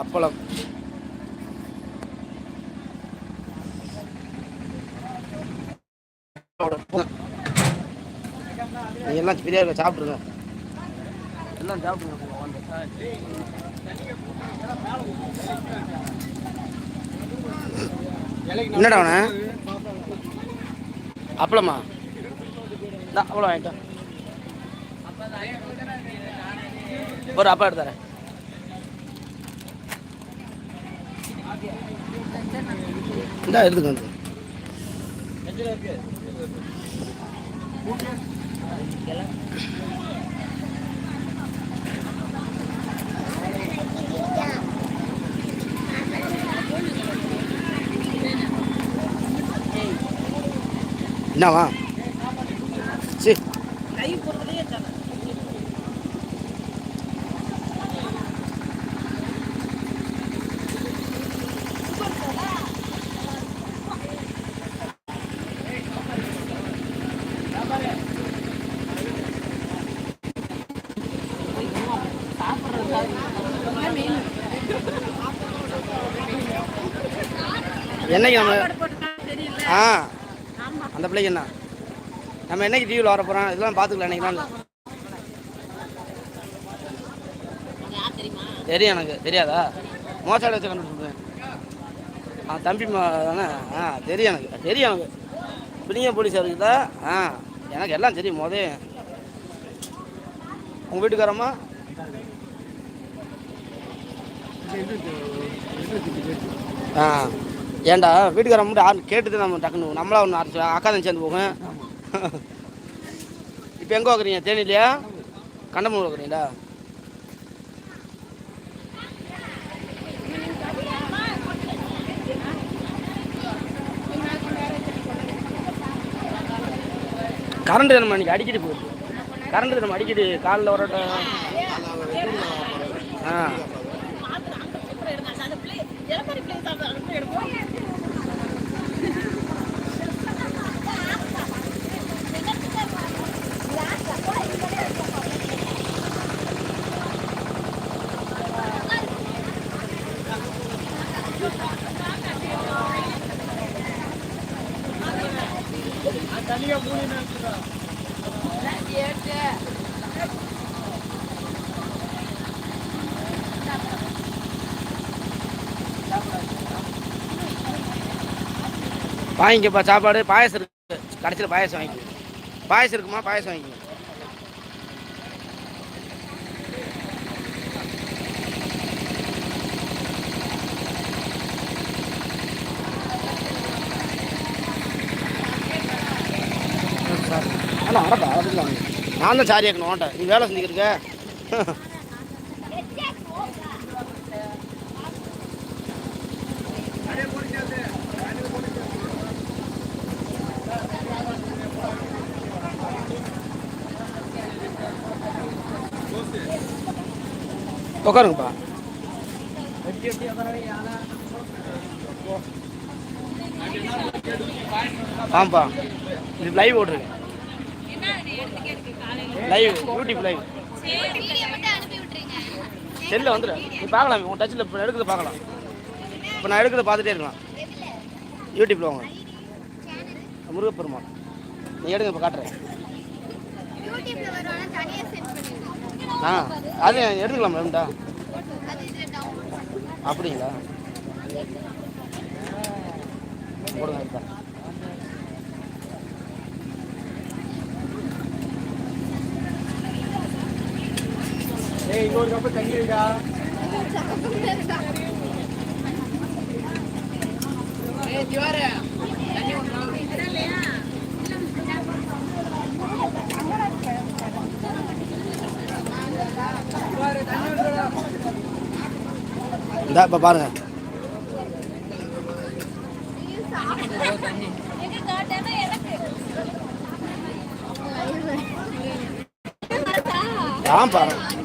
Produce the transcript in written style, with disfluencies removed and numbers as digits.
அப்பளம். நீங்க எல்லாம் ஃப்ரீயா இருக்க சாப்பிடுங்க. எல்லாம் சாப்பிடுங்க. என்னடா அவன அப்பளமா அப்பளம் வாங்கிட்டேன். ஒரு அப்பா எடுத்தார இந்தா எடுத்துக்க வந்து என்னவா சரி என்னைக்கு நம்ம அந்த பிள்ளைக்கு என்ன நம்ம என்னைக்கு டிவியில் வர போகிறோம் இதெல்லாம் பார்த்துக்கலாம். என்னைக்கு தெரியும் எனக்கு தெரியாதா மோசாடி வச்சு கண்டுபிடிச்சேன். தம்பி தானே தெரியும் எனக்கு பிள்ளைங்க போலீஸ் இருக்குதா எனக்கு எல்லாம் தெரியும். உங்கள் வீட்டுக்காரம்மா ஏன்டா வீட்டுக்கார மட்டும் யாரும் கேட்டுட்டு நம்ம டக்குனு நம்மளா ஒன்று அரைச்சி அக்கா தான் சேர்ந்து போகும். இப்போ எங்கே வைக்கிறீங்க தேனிலையா கண்டமூர் வைக்கிறீங்களா? கரண்ட் நம்ம அன்றைக்கி அடிக்கடி போகுது. கரண்ட் நம்ம அடிக்கடி காலில் வரட்டும். வாங்கிக்கப்பா சாப்பாடு. பாயசம் இருக்கு கடைசியில் பாயசம் வாங்கி. பாயசம் இருக்குமா பாயசம் வாங்கி. ஆனால் வரப்பா வரலாம். நான் தான் சாரி கேட்கணும் ஓட்ட நீ வேலை செஞ்சுக்கிருக்க. உட்காருங்கப்பா. ஆமாப்பா இது லைவ் ஓட்டுருக்கு. லைவ் யூடியூப் லைவ் செல்லில் வந்துடும். நீ பார்க்கலாம் உன் டச்சில் இப்போ எடுக்கிறத பார்க்கலாம். இப்போ நான் எடுக்கிறத பார்த்துட்டே இருக்கலாம். யூடியூப்பில் வாங்க முருகப்பெருமாள் நீ எடுங்க இப்போ காட்டுறேன். அது எடுத்துக்கலாம் மேம்டா. அப்படிங்களா போடுங்க இப்போ. இன்னொரு கப்பு தண்ணி இருக்கா? இந்த இப்போ பாருங்க பாருங்க